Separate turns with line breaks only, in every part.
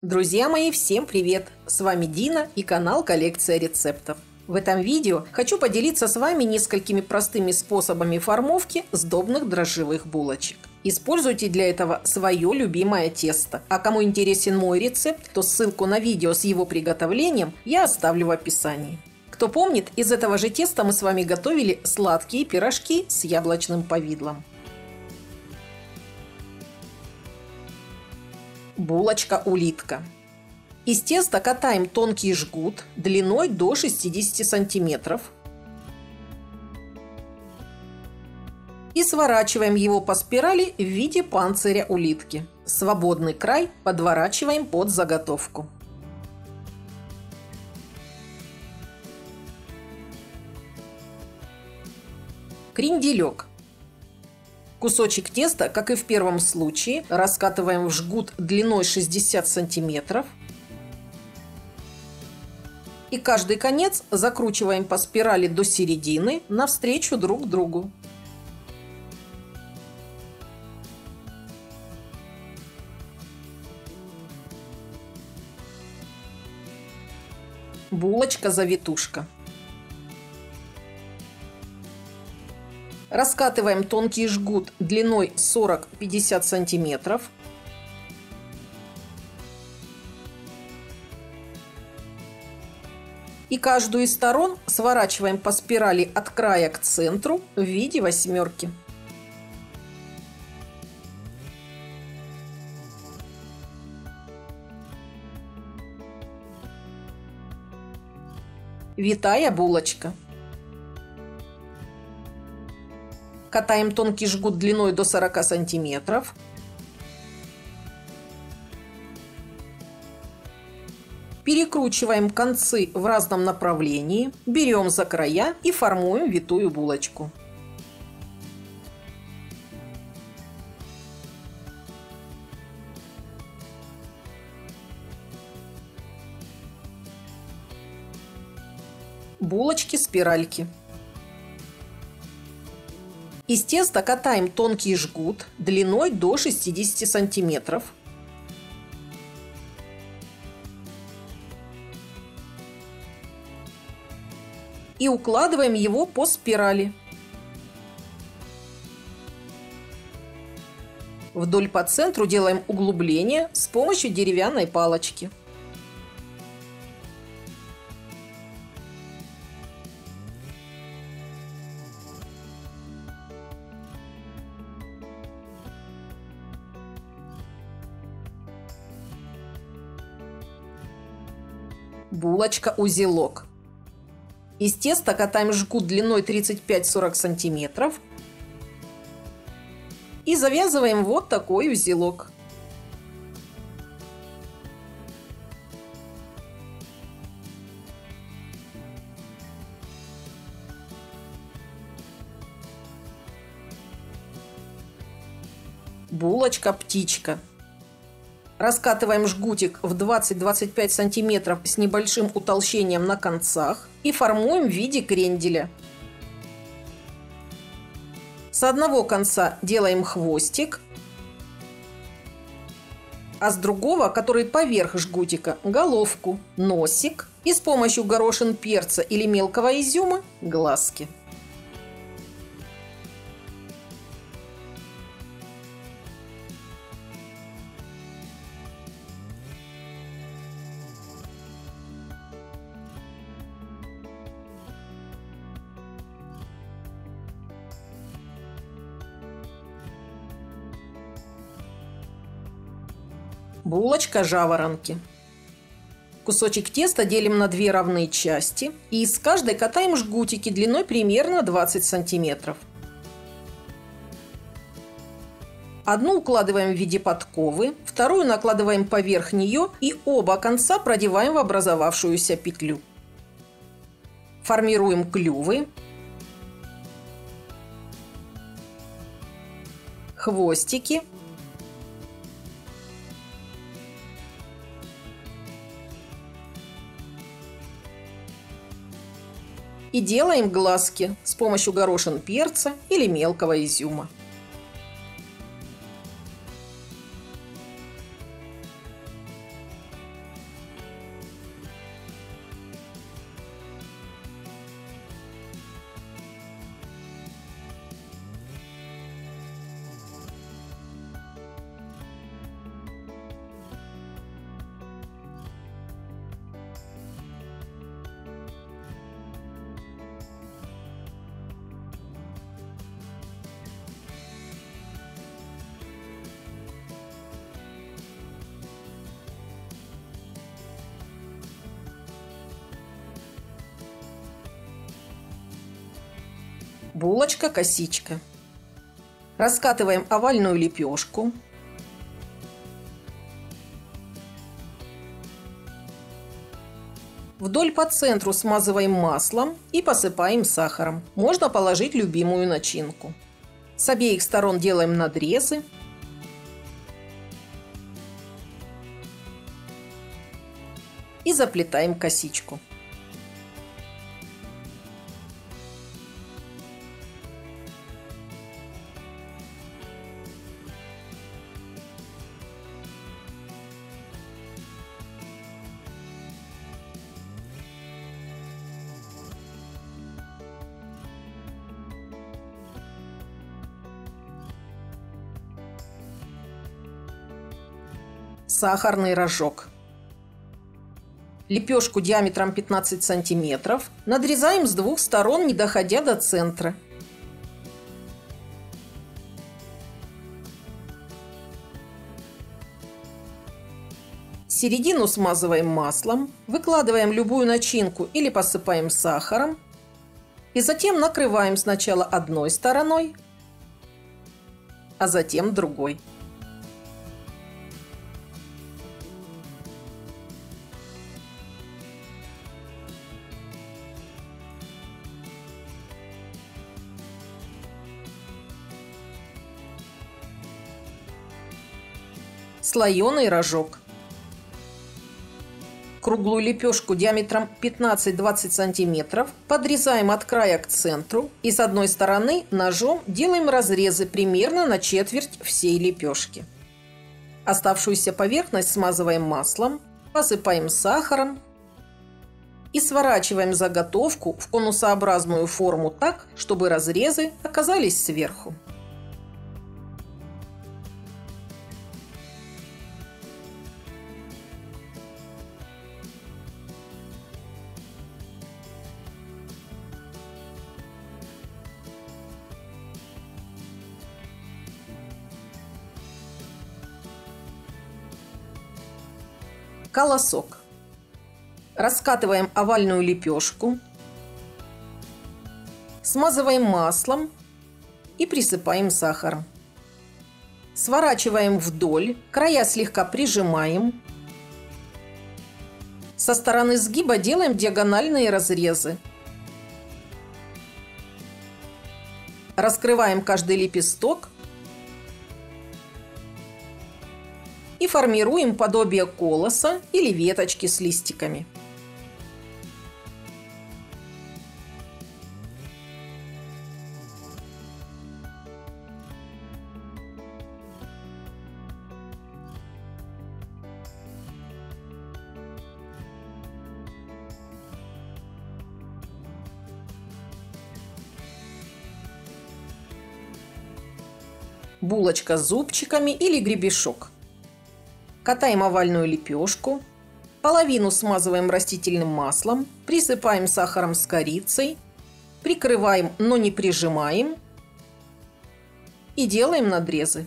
Друзья мои, всем привет! С вами Дина и канал Коллекция рецептов. В этом видео хочу поделиться с вами несколькими простыми способами формовки сдобных дрожжевых булочек. Используйте для этого свое любимое тесто. А кому интересен мой рецепт, то ссылку на видео с его приготовлением я оставлю в описании. Кто помнит, из этого же теста мы с вами готовили сладкие пирожки с яблочным повидлом. Булочка-улитка. Из теста катаем тонкий жгут длиной до 60 сантиметров и сворачиваем его по спирали в виде панциря улитки. Свободный край подворачиваем под заготовку. Кренделек. Кусочек теста, как и в первом случае, раскатываем в жгут длиной 60 сантиметров. И каждый конец закручиваем по спирали до середины навстречу друг другу. Булочка-завитушка. Раскатываем тонкий жгут длиной 40-50 сантиметров. И каждую из сторон сворачиваем по спирали от края к центру в виде восьмерки. Витая булочка. Катаем тонкий жгут длиной до 40 сантиметров. Перекручиваем концы в разном направлении, берем за края и формуем витую булочку. Булочки-спиральки. Из теста катаем тонкий жгут длиной до 60 сантиметров. И укладываем его по спирали. Вдоль по центру делаем углубление с помощью деревянной палочки. Булочка-узелок. Из теста катаем жгут длиной 35-40 сантиметров и завязываем вот такой узелок. Булочка-птичка. Раскатываем жгутик в 20-25 сантиметров с небольшим утолщением на концах и формуем в виде кренделя. С одного конца делаем хвостик, а с другого, который поверх жгутика, головку, носик и с помощью горошин перца или мелкого изюма глазки. Булочка-жаворонки. Кусочек теста делим на две равные части и из каждой катаем жгутики длиной примерно 20 сантиметров. Одну укладываем в виде подковы, вторую накладываем поверх нее и оба конца продеваем в образовавшуюся петлю. Формируем клювы, хвостики и делаем глазки с помощью горошин перца или мелкого изюма. булочка-косичка. Раскатываем овальную лепешку. Вдоль по центру смазываем маслом и посыпаем сахаром. Можно положить любимую начинку. С обеих сторон делаем надрезы. И заплетаем косичку. Сахарный рожок. Лепешку диаметром 15 сантиметров надрезаем с двух сторон, не доходя до центра. Середину смазываем маслом, выкладываем любую начинку или посыпаем сахаром. И затем накрываем сначала одной стороной, а затем другой. Слоеный рожок. Круглую лепешку диаметром 15-20 сантиметров подрезаем от края к центру и с одной стороны ножом делаем разрезы примерно на четверть всей лепешки. Оставшуюся поверхность смазываем маслом, посыпаем сахаром и сворачиваем заготовку в конусообразную форму так, чтобы разрезы оказались сверху. Колосок. Раскатываем овальную лепешку, смазываем маслом и присыпаем сахаром. Сворачиваем вдоль, края слегка прижимаем. Со стороны сгиба делаем диагональные разрезы. Раскрываем каждый лепесток и формируем подобие колоса или веточки с листиками. Булочка с зубчиками или гребешок. Катаем овальную лепешку, половину смазываем растительным маслом, присыпаем сахаром с корицей, прикрываем, но не прижимаем и делаем надрезы.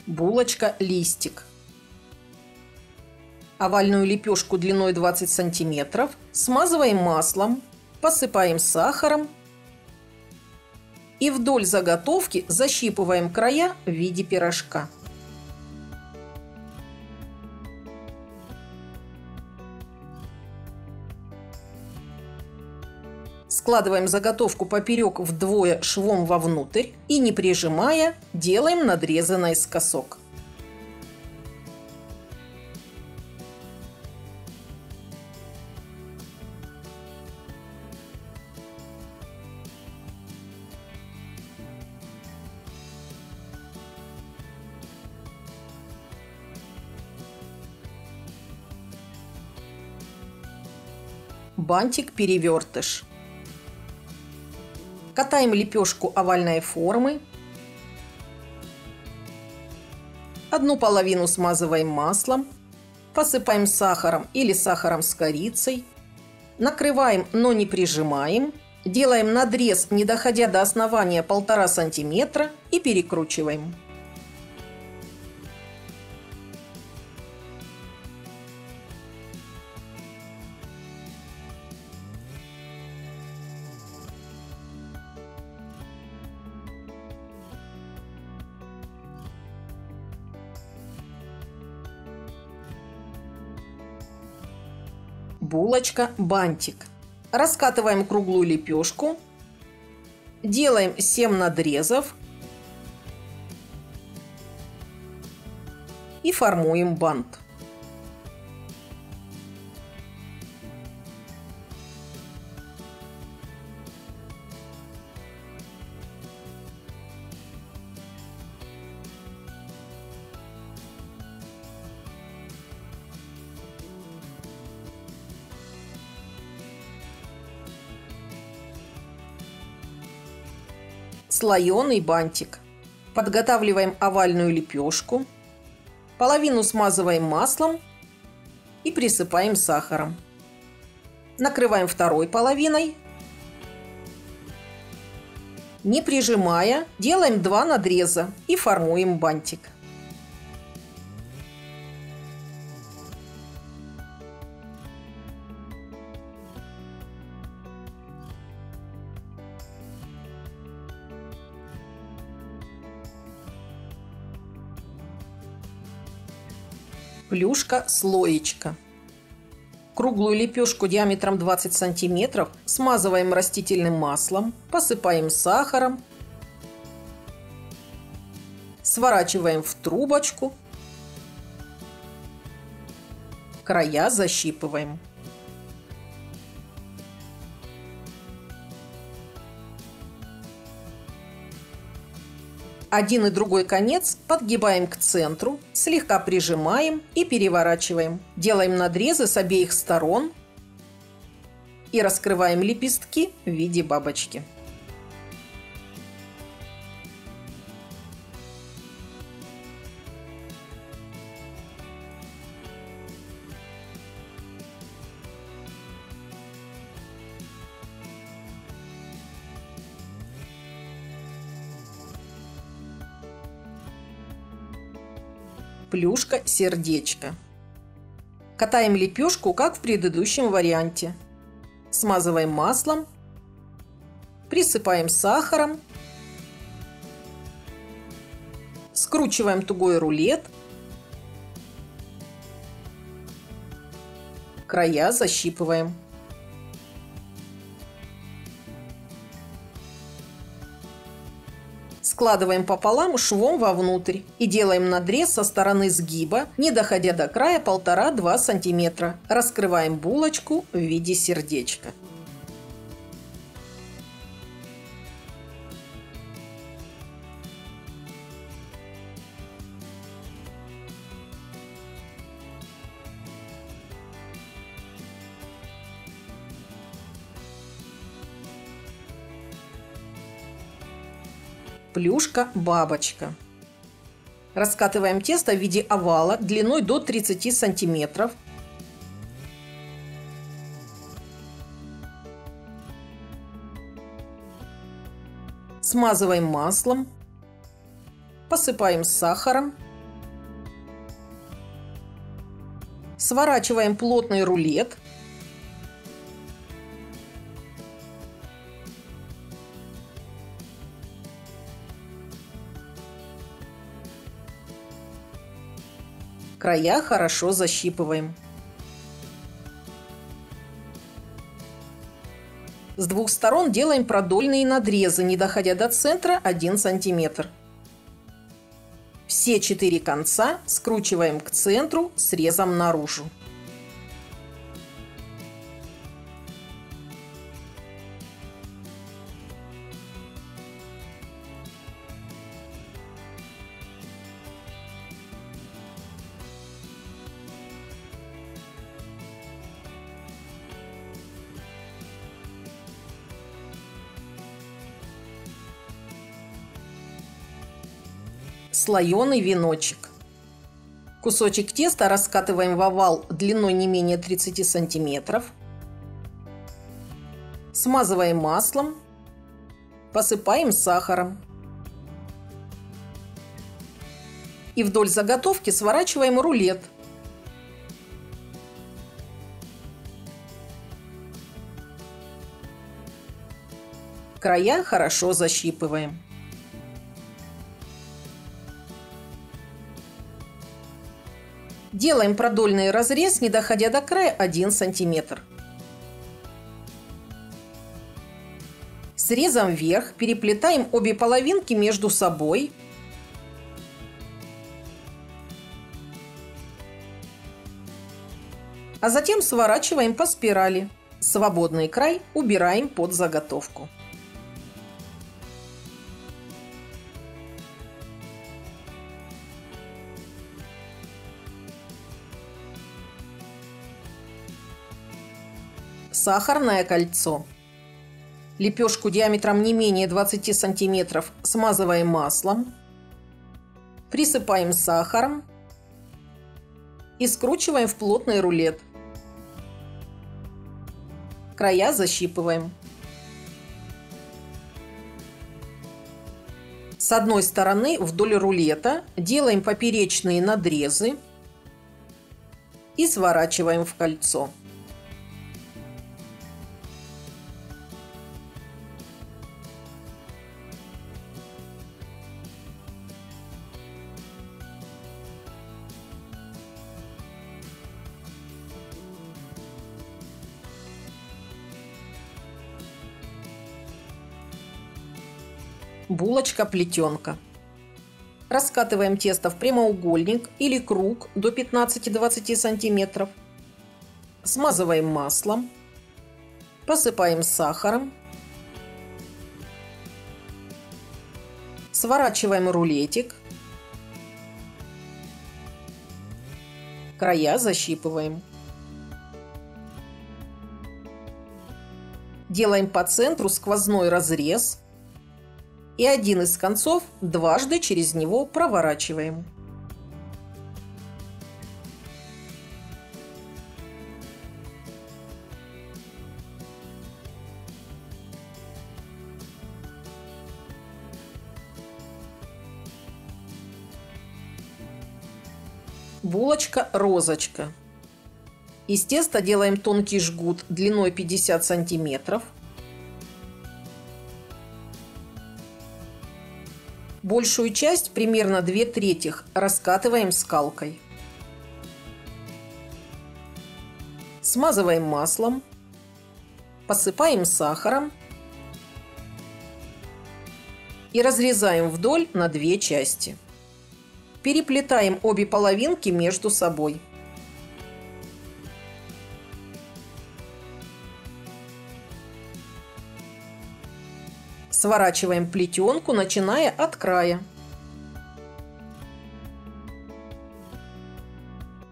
Булочка-листик. Овальную лепешку длиной 20 сантиметров смазываем маслом, посыпаем сахаром и вдоль заготовки защипываем края в виде пирожка. Складываем заготовку поперек вдвое швом вовнутрь и, не прижимая, делаем надрезы наискосок. Бантик-перевертыш. Катаем лепешку овальной формы. Одну половину смазываем маслом, Посыпаем сахаром или сахаром с корицей. Накрываем, но не прижимаем. Делаем надрез, не доходя до основания 1,5 сантиметра, и перекручиваем. Булочка-бантик. Раскатываем круглую лепешку, делаем 7 надрезов и формуем бант. Слоеный бантик. Подготавливаем овальную лепешку, половину смазываем маслом и присыпаем сахаром. Накрываем второй половиной. Не прижимая, делаем 2 надреза и формуем бантик. Плюшка-слоечка. Круглую лепешку диаметром 20 сантиметров смазываем растительным маслом, посыпаем сахаром, сворачиваем в трубочку, края защипываем. Один и другой конец подгибаем к центру, слегка прижимаем и переворачиваем. Делаем надрезы с обеих сторон и раскрываем лепестки в виде бабочки. Плюшка-сердечко. Катаем лепешку, как в предыдущем варианте. Смазываем маслом, присыпаем сахаром, скручиваем тугой рулет, края защипываем. Складываем пополам швом вовнутрь и делаем надрез со стороны сгиба, не доходя до края 1,5–2 сантиметра. Раскрываем булочку в виде сердечка. Плюшка-бабочка. Раскатываем тесто в виде овала длиной до 30 сантиметров. Смазываем маслом, посыпаем сахаром, сворачиваем плотный рулет. Края хорошо защипываем. С двух сторон делаем продольные надрезы, не доходя до центра 1 сантиметр. Все 4 конца скручиваем к центру срезом наружу. Слоеный веночек. Кусочек теста раскатываем в овал длиной не менее 30 сантиметров. Смазываем маслом. Посыпаем сахаром. И вдоль заготовки сворачиваем рулет. Края хорошо защипываем. Делаем продольный разрез, не доходя до края, 1 сантиметр. Срезом вверх переплетаем обе половинки между собой. А затем сворачиваем по спирали. Свободный край убираем под заготовку. Сахарное кольцо. Лепешку диаметром не менее 20 сантиметров смазываем маслом, присыпаем сахаром и скручиваем в плотный рулет. Края защипываем. С одной стороны вдоль рулета делаем поперечные надрезы и сворачиваем в кольцо. Булочка-плетенка. Раскатываем тесто в прямоугольник или круг до 15-20 сантиметров. Смазываем маслом. Посыпаем сахаром. Сворачиваем рулетик. Края защипываем. Делаем по центру сквозной разрез. И один из концов дважды через него проворачиваем. Булочка-розочка. Из теста делаем тонкий жгут длиной 50 сантиметров. Большую часть, примерно 2/3, раскатываем скалкой. Смазываем маслом. Посыпаем сахаром. И разрезаем вдоль на 2 части. Переплетаем обе половинки между собой. Сворачиваем плетенку, начиная от края.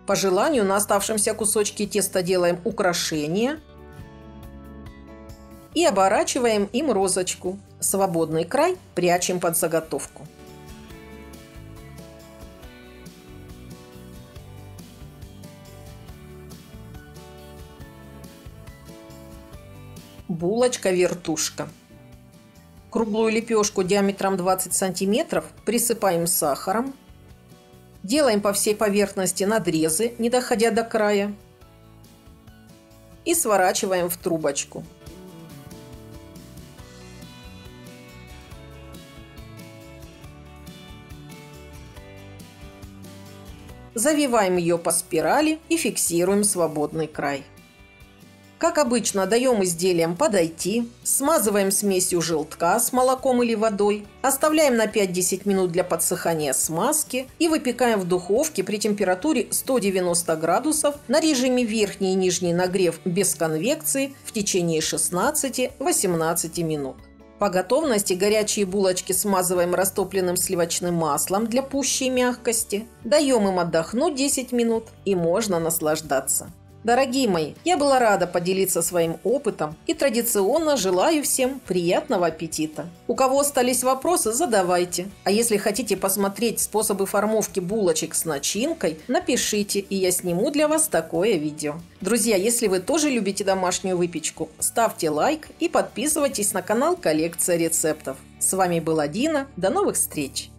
По желанию на оставшемся кусочке теста делаем украшение и оборачиваем им розочку. Свободный край прячем под заготовку. Булочка-вертушка. Круглую лепешку диаметром 20 сантиметров присыпаем сахаром. Делаем по всей поверхности надрезы, не доходя до края. И сворачиваем в трубочку. Завиваем ее по спирали и фиксируем свободный край. Как обычно, даем изделиям подойти, смазываем смесью желтка с молоком или водой, оставляем на 5-10 минут для подсыхания смазки и выпекаем в духовке при температуре 190 градусов на режиме верхний и нижний нагрев без конвекции в течение 16-18 минут. По готовности горячие булочки смазываем растопленным сливочным маслом для пущей мягкости, даем им отдохнуть 10 минут и можно наслаждаться. Дорогие мои, я была рада поделиться своим опытом и традиционно желаю всем приятного аппетита. У кого остались вопросы, задавайте. А если хотите посмотреть способы формовки булочек с начинкой, напишите, и я сниму для вас такое видео. Друзья, если вы тоже любите домашнюю выпечку, ставьте лайк и подписывайтесь на канал «Коллекция рецептов». С вами была Дина. До новых встреч!